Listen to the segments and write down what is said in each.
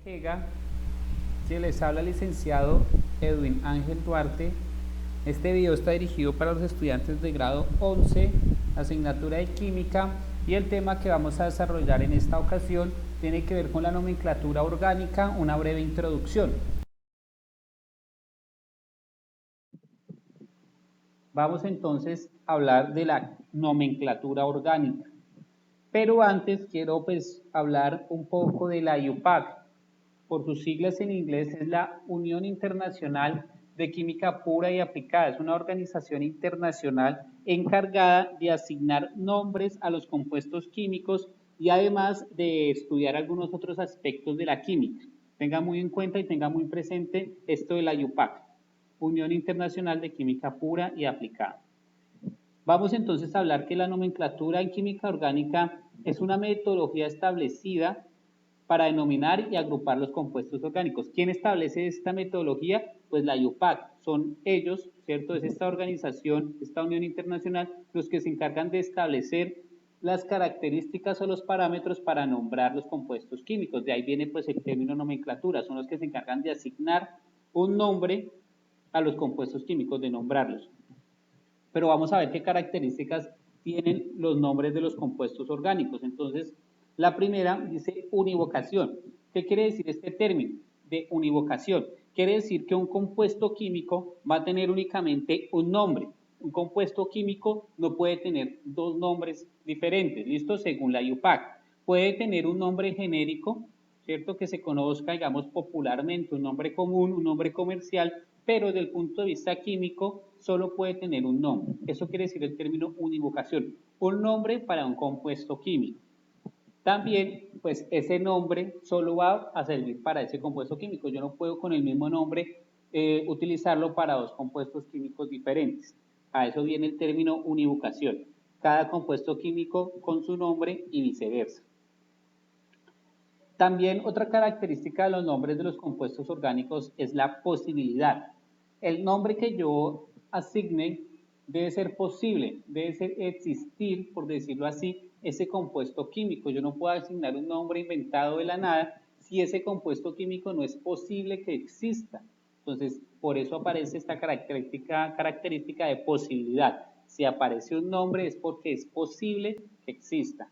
EGA, si les habla el licenciado Edwin Ángel Duarte. Este video está dirigido para los estudiantes de grado 11, asignatura de química, y el tema que vamos a desarrollar en esta ocasión tiene que ver con la nomenclatura orgánica, una breve introducción. Vamos entonces a hablar de la nomenclatura orgánica, pero antes quiero hablar un poco de la UPAC. Por sus siglas en inglés es la Unión Internacional de Química Pura y Aplicada. Es una organización internacional encargada de asignar nombres a los compuestos químicos y además de estudiar algunos otros aspectos de la química. Tenga muy en cuenta y tenga muy presente esto de la UPAC, Unión Internacional de Química Pura y Aplicada. Vamos entonces a hablar que la nomenclatura en química orgánica es una metodología establecida para denominar y agrupar los compuestos orgánicos. ¿Quién establece esta metodología? Pues la UPAC. Son ellos, ¿cierto? Es esta organización, esta unión internacional, los que se encargan de establecer las características o los parámetros para nombrar los compuestos químicos. De ahí viene pues el término nomenclatura. Son los que se encargan de asignar un nombre a los compuestos químicos, de nombrarlos. Pero vamos a ver qué características tienen los nombres de los compuestos orgánicos. Entonces, la primera dice univocación. ¿Qué quiere decir este término de univocación? Quiere decir que un compuesto químico va a tener únicamente un nombre. Un compuesto químico no puede tener dos nombres diferentes, ¿listo? Según la UPAC. Puede tener un nombre genérico, ¿cierto? Que se conozca, digamos, popularmente, un nombre común, un nombre comercial, pero desde el punto de vista químico solo puede tener un nombre. Eso quiere decir el término univocación. Un nombre para un compuesto químico. También, pues ese nombre solo va a servir para ese compuesto químico. Yo no puedo con el mismo nombre utilizarlo para dos compuestos químicos diferentes. A eso viene el término univocación. Cada compuesto químico con su nombre y viceversa. También otra característica de los nombres de los compuestos orgánicos es la posibilidad. El nombre que yo asigne debe ser posible, debe ser existir, por decirlo así, ese compuesto químico. Yo no puedo asignar un nombre inventado de la nada si ese compuesto químico no es posible que exista. Entonces, por eso aparece esta característica de posibilidad. Si aparece un nombre es porque es posible que exista.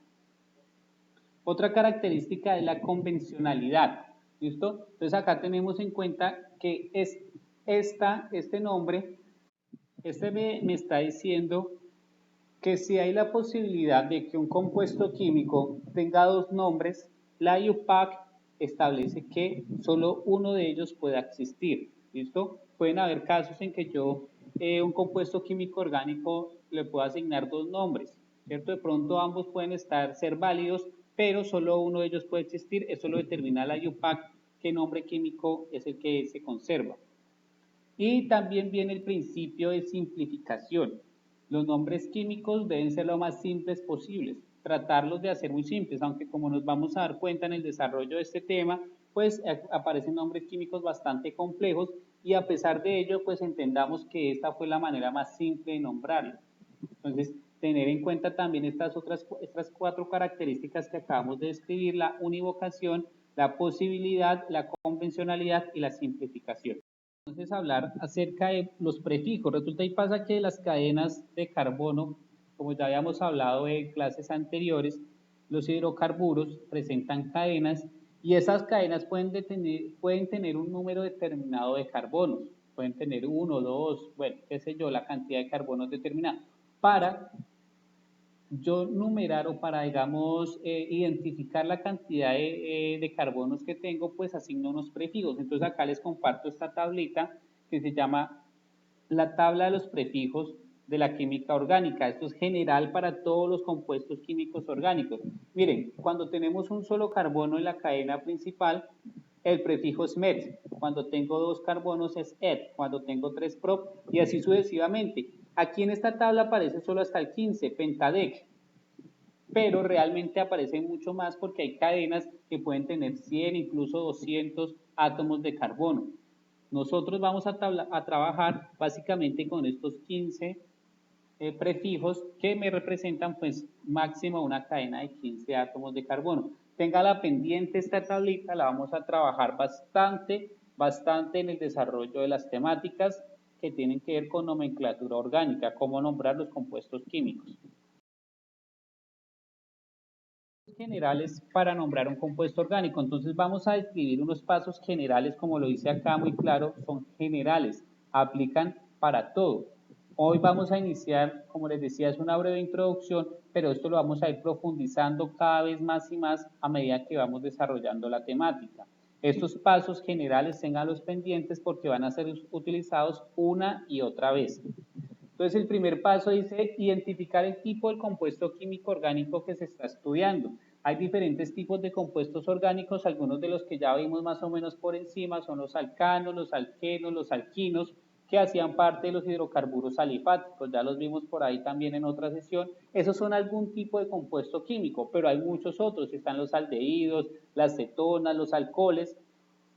Otra característica es la convencionalidad, ¿listo? Entonces acá tenemos en cuenta que es este nombre, me está diciendo que si hay la posibilidad de que un compuesto químico tenga dos nombres, la UPAC establece que solo uno de ellos pueda existir, ¿listo? Pueden haber casos en que yo un compuesto químico orgánico le puedo asignar dos nombres, ¿cierto? De pronto ambos pueden ser válidos, pero solo uno de ellos puede existir. Eso lo determina la UPAC, qué nombre químico es el que se conserva. Y también viene el principio de simplificación. Los nombres químicos deben ser lo más simples posibles, tratarlos de hacer muy simples, aunque como nos vamos a dar cuenta en el desarrollo de este tema, pues aparecen nombres químicos bastante complejos y a pesar de ello, pues entendamos que esta fue la manera más simple de nombrarlo. Entonces, tener en cuenta también estas cuatro características que acabamos de describir: la univocación, la posibilidad, la convencionalidad y la simplificación. Entonces, hablar acerca de los prefijos. Resulta y pasa que las cadenas de carbono, como ya habíamos hablado en clases anteriores, los hidrocarburos presentan cadenas y esas cadenas pueden tener un número determinado de carbonos. Pueden tener 1, 2, bueno, qué sé yo, la cantidad de carbonos determinada. Para yo numerar o para, digamos, identificar la cantidad de carbonos que tengo, pues asigno unos prefijos. Entonces acá les comparto esta tablita que se llama la tabla de los prefijos de la química orgánica. Esto es general para todos los compuestos químicos orgánicos. Miren, cuando tenemos un solo carbono en la cadena principal, el prefijo es met. Cuando tengo dos carbonos es et. Cuando tengo tres prop, y así sucesivamente. Aquí en esta tabla aparece solo hasta el 15, pentadec, pero realmente aparecen mucho más porque hay cadenas que pueden tener 100, incluso 200 átomos de carbono. Nosotros vamos a trabajar básicamente con estos 15 prefijos que me representan pues máximo una cadena de 15 átomos de carbono. Téngala pendiente esta tablita, la vamos a trabajar bastante en el desarrollo de las temáticas que tienen que ver con nomenclatura orgánica, cómo nombrar los compuestos químicos. Generales para nombrar un compuesto orgánico. Entonces vamos a describir unos pasos generales, como lo dice acá muy claro, son generales, aplican para todo. Hoy vamos a iniciar, como les decía, es una breve introducción, pero esto lo vamos a ir profundizando cada vez más y más a medida que vamos desarrollando la temática. Estos pasos generales tenganlos pendientes porque van a ser utilizados una y otra vez. Entonces el primer paso dice identificar el tipo del compuesto químico orgánico que se está estudiando. Hay diferentes tipos de compuestos orgánicos, algunos de los que ya vimos más o menos por encima son los alcanos, los alquenos, los alquinos, que hacían parte de los hidrocarburos alifáticos, ya los vimos por ahí también en otra sesión. Esos son algún tipo de compuesto químico, pero hay muchos otros, están los aldehídos, las cetonas, los alcoholes.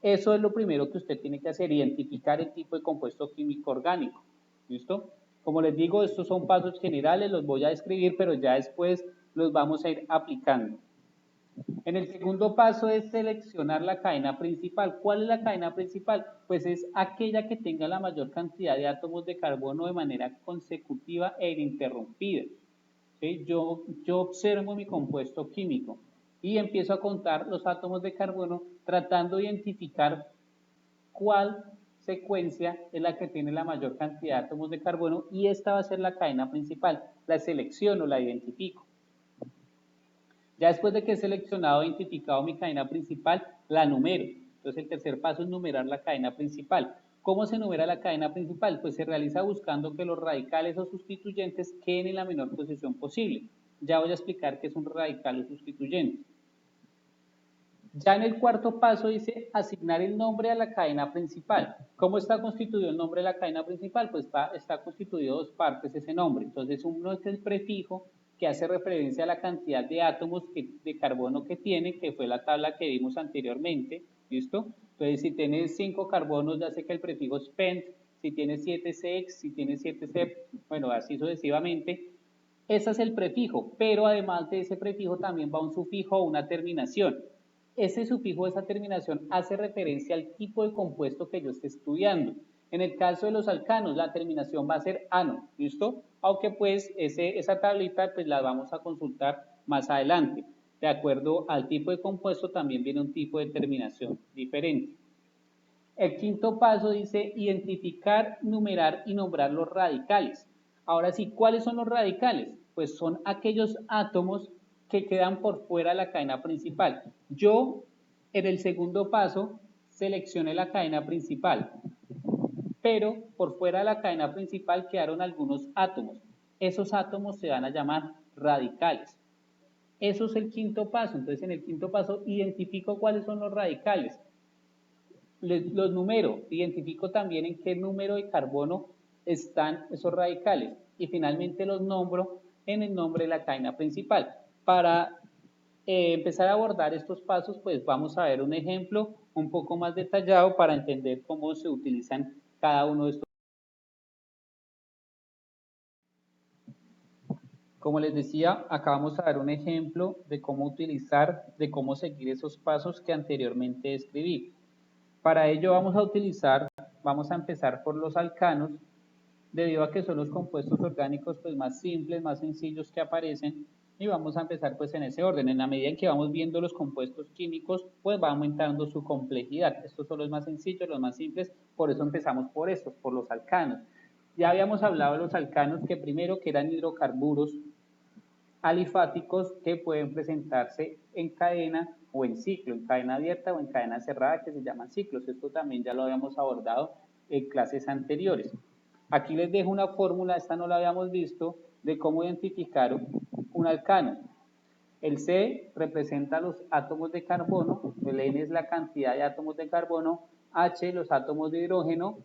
Eso es lo primero que usted tiene que hacer, identificar el tipo de compuesto químico orgánico. ¿Listo? Como les digo, estos son pasos generales, los voy a describir, pero ya después los vamos a ir aplicando. En el segundo paso es seleccionar la cadena principal. ¿Cuál es la cadena principal? Pues es aquella que tenga la mayor cantidad de átomos de carbono de manera consecutiva e ininterrumpida. ¿Sí? Yo observo mi compuesto químico y empiezo a contar los átomos de carbono tratando de identificar cuál secuencia es la que tiene la mayor cantidad de átomos de carbono y esta va a ser la cadena principal. La selecciono, la identifico. Ya después de que he seleccionado e identificado mi cadena principal, la numero. Entonces el tercer paso es numerar la cadena principal. ¿Cómo se numera la cadena principal? Pues se realiza buscando que los radicales o sustituyentes queden en la menor posición posible. Ya voy a explicar qué es un radical o sustituyente. Ya en el cuarto paso dice asignar el nombre a la cadena principal. ¿Cómo está constituido el nombre de la cadena principal? Pues está constituido de dos partes ese nombre. Entonces uno es el prefijo que hace referencia a la cantidad de átomos de carbono que tiene, que fue la tabla que vimos anteriormente. ¿Listo? Entonces si tiene 5 carbonos ya sé que el prefijo es pent, si tiene 7 sex, si tiene 7 sep, bueno así sucesivamente. Ese es el prefijo, pero además de ese prefijo también va un sufijo o una terminación. Ese sufijo, esa terminación hace referencia al tipo de compuesto que yo esté estudiando. En el caso de los alcanos, la terminación va a ser ano, ¿listo? Aunque pues esa tablita pues la vamos a consultar más adelante. De acuerdo al tipo de compuesto también viene un tipo de terminación diferente. El quinto paso dice identificar, numerar y nombrar los radicales. Ahora sí, ¿cuáles son los radicales? Pues son aquellos átomos que quedan por fuera de la cadena principal. Yo, en el segundo paso, seleccioné la cadena principal, pero por fuera de la cadena principal quedaron algunos átomos. Esos átomos se van a llamar radicales. Eso es el quinto paso. Entonces, en el quinto paso, identifico cuáles son los radicales. Los numero, identifico también en qué número de carbono están esos radicales y finalmente los nombro en el nombre de la cadena principal. Para empezar a abordar estos pasos, pues vamos a ver un ejemplo un poco más detallado para entender cómo se utilizan cada uno de estos. Como les decía, acá vamos a ver un ejemplo de cómo utilizar, de cómo seguir esos pasos que anteriormente describí. Para ello vamos a empezar por los alcanos, debido a que son los compuestos orgánicos pues más simples, más sencillos que aparecen, y vamos a empezar pues en ese orden. En la medida en que vamos viendo los compuestos químicos, pues va aumentando su complejidad. Estos son los más sencillos, los más simples, por eso empezamos por estos, por los alcanos. Ya habíamos hablado de los alcanos que primero que eran hidrocarburos alifáticos que pueden presentarse en cadena o en ciclo, en cadena abierta o en cadena cerrada, que se llaman ciclos. Esto también ya lo habíamos abordado en clases anteriores. Aquí les dejo una fórmula, esta no la habíamos visto, de cómo identificar un alcano. El C representa los átomos de carbono, el N es la cantidad de átomos de carbono, H los átomos de hidrógeno.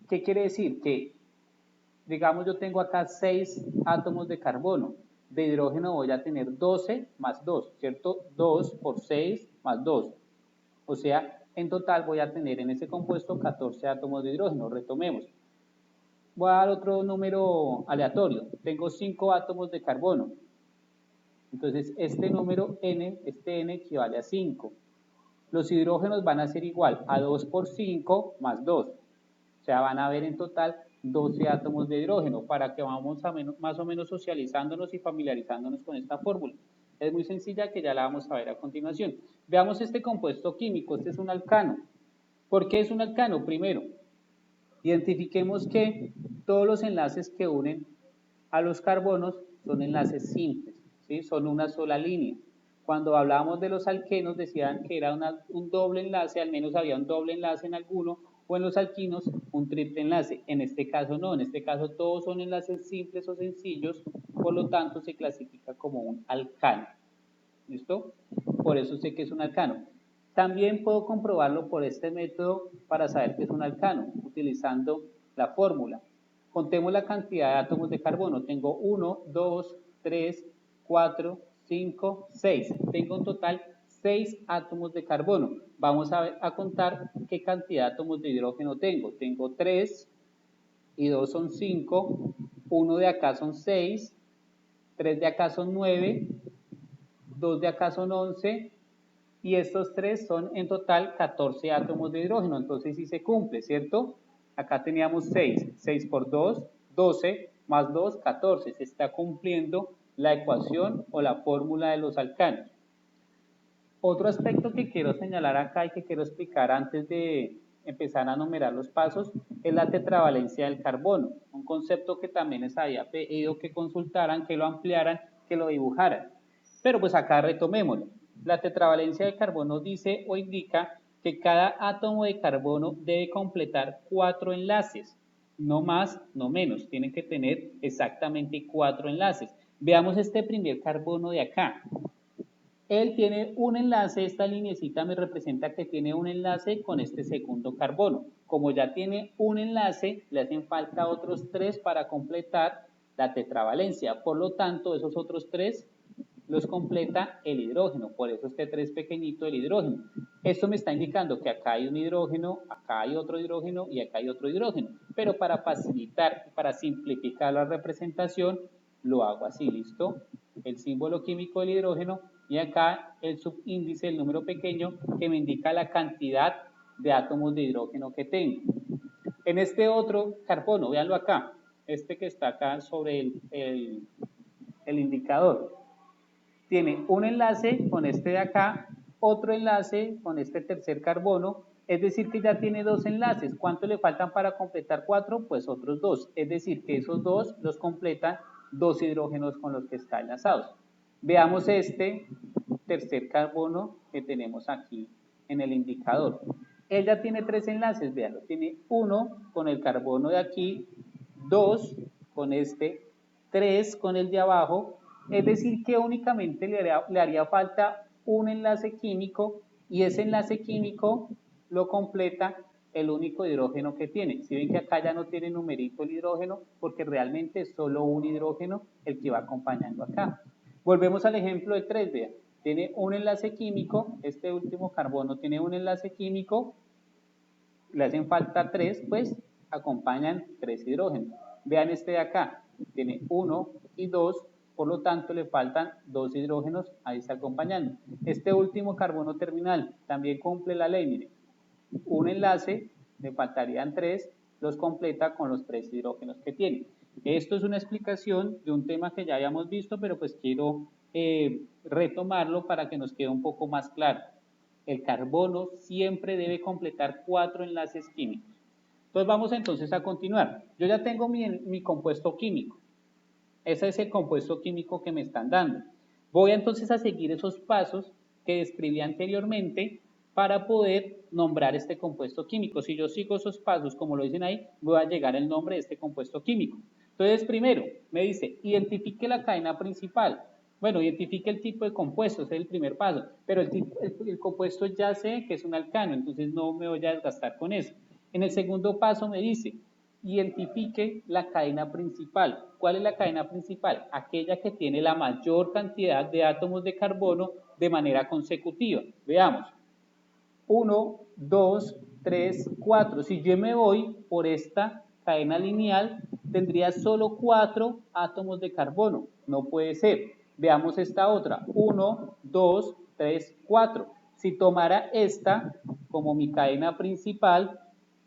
¿Qué quiere decir? Que, digamos, yo tengo acá 6 átomos de carbono, de hidrógeno voy a tener 12 más 2, ¿cierto? 2 por 6 más 2. O sea, en total voy a tener en ese compuesto 14 átomos de hidrógeno. Retomemos. Voy a dar otro número aleatorio. Tengo 5 átomos de carbono. Entonces, este número n, este n equivale a 5. Los hidrógenos van a ser igual a 2 por 5 más 2. O sea, van a haber en total 12 átomos de hidrógeno para que vamos a más o menos socializándonos y familiarizándonos con esta fórmula. Es muy sencilla que ya la vamos a ver a continuación. Veamos este compuesto químico, este es un alcano. ¿Por qué es un alcano? Primero, identifiquemos que todos los enlaces que unen a los carbonos son enlaces simples, ¿sí? Son una sola línea. Cuando hablábamos de los alquenos decían que era un doble enlace, al menos había un doble enlace en alguno, o en los alquinos un triple enlace. En este caso no, en este caso todos son enlaces simples o sencillos, por lo tanto se clasifica como un alcano. ¿Listo? Por eso sé que es un alcano. También puedo comprobarlo por este método para saber que es un alcano, utilizando la fórmula. Contemos la cantidad de átomos de carbono. Tengo 1, 2, 3, 4, 5, 6. Tengo en total 6 átomos de carbono. Vamos a contar qué cantidad de átomos de hidrógeno tengo. Tengo 3 y 2 son 5. 1 de acá son 6. 3 de acá son 9. 2 de acá son 11. Y estos 3 son en total 14 átomos de hidrógeno. Entonces sí se cumple, ¿cierto? Acá teníamos 6. 6 por 2, 12, más 2, 14. Se está cumpliendo la ecuación o la fórmula de los alcanos. Otro aspecto que quiero señalar acá y que quiero explicar antes de empezar a numerar los pasos es la tetravalencia del carbono, un concepto que también les había pedido que consultaran, que lo ampliaran, que lo dibujaran. Pero pues acá retomémoslo. La tetravalencia del carbono dice o indica que cada átomo de carbono debe completar 4 enlaces, no más, no menos, tienen que tener exactamente 4 enlaces. Veamos este primer carbono de acá. Él tiene un enlace, esta linecita me representa que tiene un enlace con este segundo carbono. Como ya tiene un enlace, le hacen falta otros 3 para completar la tetravalencia. Por lo tanto, esos otros 3 los completa el hidrógeno, por eso este 3 pequeñito del hidrógeno. Esto me está indicando que acá hay un hidrógeno, acá hay otro hidrógeno y acá hay otro hidrógeno. Pero para facilitar, para simplificar la representación, lo hago así, ¿listo? El símbolo químico del hidrógeno y acá el subíndice, el número pequeño, que me indica la cantidad de átomos de hidrógeno que tengo. En este otro carbono, véanlo acá, este que está acá sobre el indicador, tiene un enlace con este de acá, otro enlace con este tercer carbono, es decir que ya tiene 2 enlaces. ¿Cuánto le faltan para completar 4? Pues otros 2, es decir que esos 2 los completan 2 hidrógenos con los que está enlazados. Veamos este tercer carbono que tenemos aquí en el indicador. Él ya tiene 3 enlaces, véanlo, tiene 1 con el carbono de aquí, 2 con este, 3 con el de abajo, es decir que únicamente le haría falta un enlace químico y ese enlace químico lo completa el único hidrógeno que tiene. Si ven que acá ya no tiene numerito el hidrógeno porque realmente es solo un hidrógeno el que va acompañando acá. Volvemos al ejemplo de 3, vean, tiene un enlace químico, este último carbono tiene un enlace químico, le hacen falta 3, pues acompañan 3 hidrógenos. Vean este de acá, tiene 1 y 2, por lo tanto le faltan 2 hidrógenos, ahí está acompañando. Este último carbono terminal también cumple la ley, miren, un enlace, le faltarían 3, los completa con los 3 hidrógenos que tiene. Esto es una explicación de un tema que ya habíamos visto, pero pues quiero retomarlo para que nos quede un poco más claro. El carbono siempre debe completar 4 enlaces químicos. Entonces vamos entonces a continuar. Yo ya tengo mi compuesto químico. Ese es el compuesto químico que me están dando. Voy entonces a seguir esos pasos que describí anteriormente para poder nombrar este compuesto químico. Si yo sigo esos pasos como lo dicen ahí, voy a llegar al nombre de este compuesto químico. Entonces primero me dice, identifique la cadena principal. Bueno, identifique el tipo de compuesto, ese es el primer paso, pero el compuesto ya sé que es un alcano, entonces no me voy a desgastar con eso. En el segundo paso me dice, identifique la cadena principal. ¿Cuál es la cadena principal? Aquella que tiene la mayor cantidad de átomos de carbono de manera consecutiva. Veamos. 1, 2, 3, 4. Si yo me voy por esta cadena lineal, tendría solo 4 átomos de carbono. No puede ser. Veamos esta otra, 1, 2, 3, 4. Si tomara esta como mi cadena principal,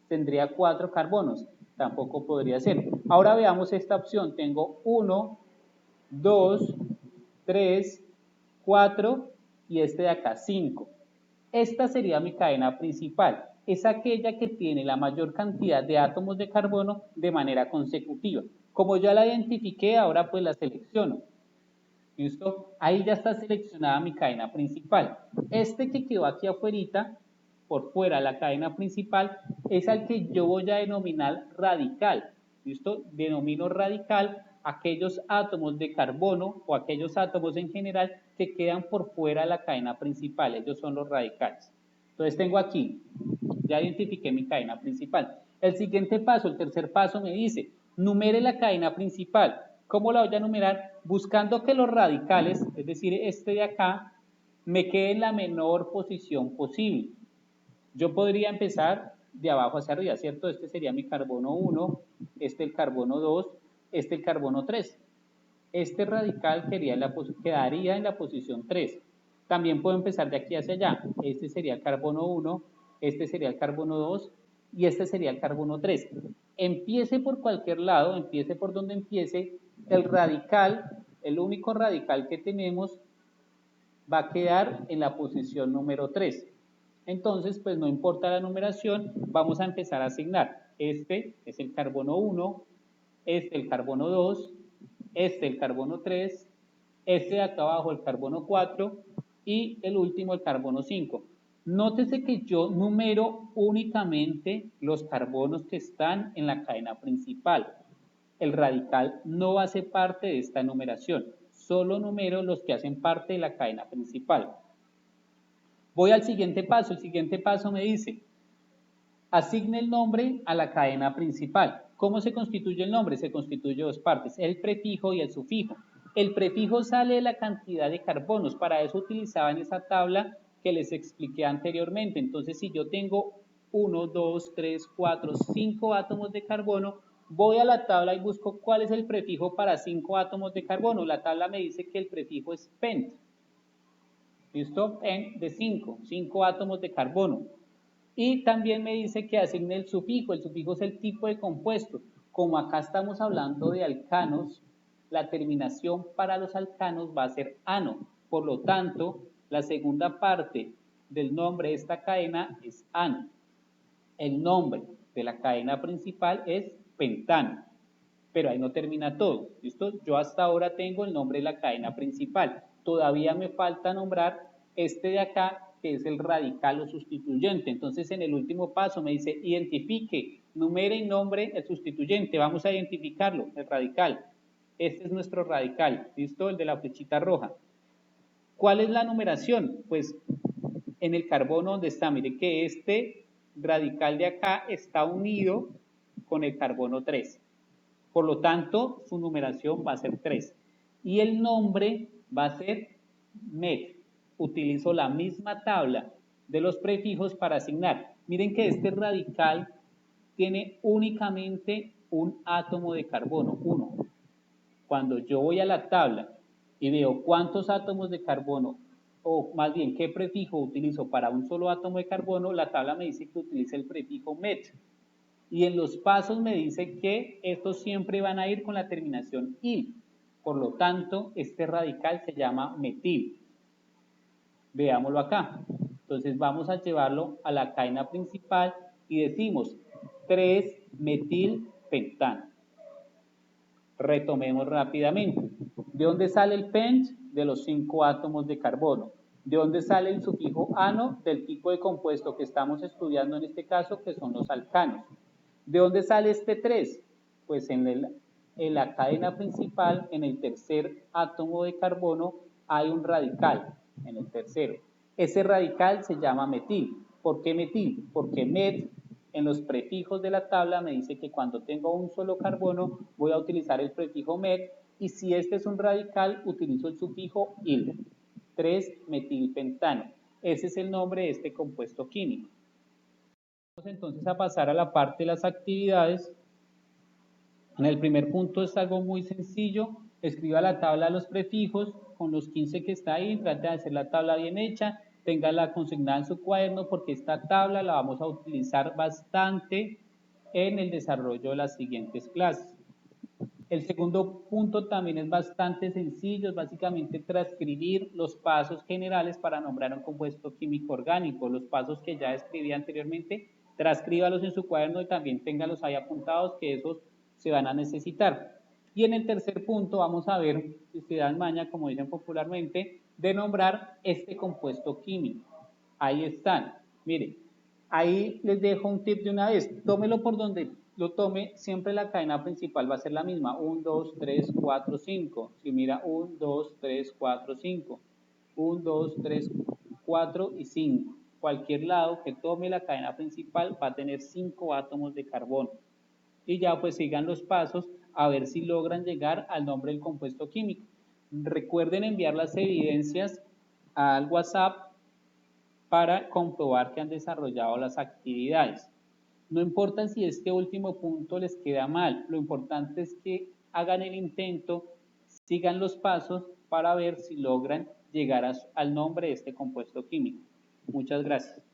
tendría 4 carbonos, tampoco podría ser. Ahora veamos esta opción, tengo 1, 2, 3, 4 y este de acá 5. Esta sería mi cadena principal, es aquella que tiene la mayor cantidad de átomos de carbono de manera consecutiva. Como ya la identifiqué, ahora pues la selecciono. ¿Listo? Ahí ya está seleccionada mi cadena principal. Este que quedó aquí afuera, por fuera la cadena principal, es al que yo voy a denominar radical. ¿Listo? Denomino radical aquellos átomos de carbono o aquellos átomos en general que quedan por fuera de la cadena principal. Ellos son los radicales. Entonces tengo aquí, ya identifiqué mi cadena principal. El siguiente paso, el tercer paso me dice, numere la cadena principal. ¿Cómo la voy a numerar? Buscando que los radicales, es decir, este de acá, me quede en la menor posición posible. Yo podría empezar de abajo hacia arriba, ¿cierto? Este sería mi carbono 1, este el carbono 2, este el carbono 3. Este radical quedaría en la posición 3. También puedo empezar de aquí hacia allá. Este sería el carbono 1, este sería el carbono 2 y este sería el carbono 3. Empiece por cualquier lado, empiece por donde empiece, el radical, el único radical que tenemos va a quedar en la posición número 3. Entonces, pues no importa la numeración, vamos a empezar a asignar. Este es el carbono 1, este el carbono 2, este el carbono 3, este de acá abajo el carbono 4 y el último el carbono 5. Nótese que yo numero únicamente los carbonos que están en la cadena principal. El radical no hace parte de esta numeración, solo numero los que hacen parte de la cadena principal. Voy al siguiente paso, el siguiente paso me dice, asigne el nombre a la cadena principal. ¿Cómo se constituye el nombre? Se constituye de dos partes, el prefijo y el sufijo. El prefijo sale de la cantidad de carbonos, para eso utilizaban esa tabla que les expliqué anteriormente. Entonces, si yo tengo 1, 2, 3, 4, 5 átomos de carbono, voy a la tabla y busco cuál es el prefijo para 5 átomos de carbono. La tabla me dice que el prefijo es pent. ¿Listo? Pent de 5 átomos de carbono. Y también me dice que asigne el sufijo es el tipo de compuesto. Como acá estamos hablando de alcanos, la terminación para los alcanos va a ser ano. Por lo tanto, la segunda parte del nombre de esta cadena es ano. El nombre de la cadena principal es pentano. Pero ahí no termina todo. ¿Listo? Yo hasta ahora tengo el nombre de la cadena principal. Todavía me falta nombrar este de acá, que es el radical o sustituyente. Entonces, en el último paso me dice, identifique, numere y nombre el sustituyente. Vamos a identificarlo, el radical. Este es nuestro radical, ¿listo? El de la flechita roja. ¿Cuál es la numeración? Pues en el carbono donde está, mire que este radical de acá está unido con el carbono 3. Por lo tanto, su numeración va a ser 3. Y el nombre va a ser met. Utilizo la misma tabla de los prefijos para asignar. Miren que este radical tiene únicamente un átomo de carbono, 1. Cuando yo voy a la tabla y veo cuántos átomos de carbono, o más bien qué prefijo utilizo para un solo átomo de carbono, la tabla me dice que utilice el prefijo met. Y en los pasos me dice que estos siempre van a ir con la terminación il. Por lo tanto, este radical se llama metil. Veámoslo acá. Entonces vamos a llevarlo a la cadena principal y decimos 3-metilpentano. Retomemos rápidamente. ¿De dónde sale el pent? De los 5 átomos de carbono. ¿De dónde sale el sufijo ano? Del tipo de compuesto que estamos estudiando en este caso, que son los alcanos. ¿De dónde sale este 3? Pues en la cadena principal, en el tercer átomo de carbono, hay un radical, en el tercero. Ese radical se llama metil. ¿Por qué metil? Porque met, en los prefijos de la tabla, me dice que cuando tengo un solo carbono, voy a utilizar el prefijo met, y si este es un radical, utilizo el sufijo il. 3-metilpentano. Ese es el nombre de este compuesto químico. Vamos entonces a pasar a la parte de las actividades. En el primer punto es algo muy sencillo, Escriba la tabla de los prefijos con los 15 que está ahí, trate de hacer la tabla bien hecha, téngala consignada en su cuaderno porque esta tabla la vamos a utilizar bastante en el desarrollo de las siguientes clases. El segundo punto también es bastante sencillo, es básicamente transcribir los pasos generales para nombrar un compuesto químico orgánico. Los pasos que ya escribí anteriormente, transcríbalos en su cuaderno y también téngalos ahí apuntados que esos se van a necesitar. Y en el tercer punto vamos a ver, si se dan maña, como dicen popularmente, de nombrar este compuesto químico. Ahí están. Mire, ahí les dejo un tip de una vez. Tómelo por donde lo tome, siempre la cadena principal va a ser la misma. 1, 2, 3, 4, 5. Si mira, 1, 2, 3, 4, 5. 1, 2, 3, 4 y 5. Cualquier lado que tome la cadena principal va a tener 5 átomos de carbono. Y ya pues sigan los pasos a ver si logran llegar al nombre del compuesto químico. Recuerden enviar las evidencias al WhatsApp para comprobar que han desarrollado las actividades. No importa si este último punto les queda mal, lo importante es que hagan el intento, sigan los pasos para ver si logran llegar al nombre de este compuesto químico. Muchas gracias.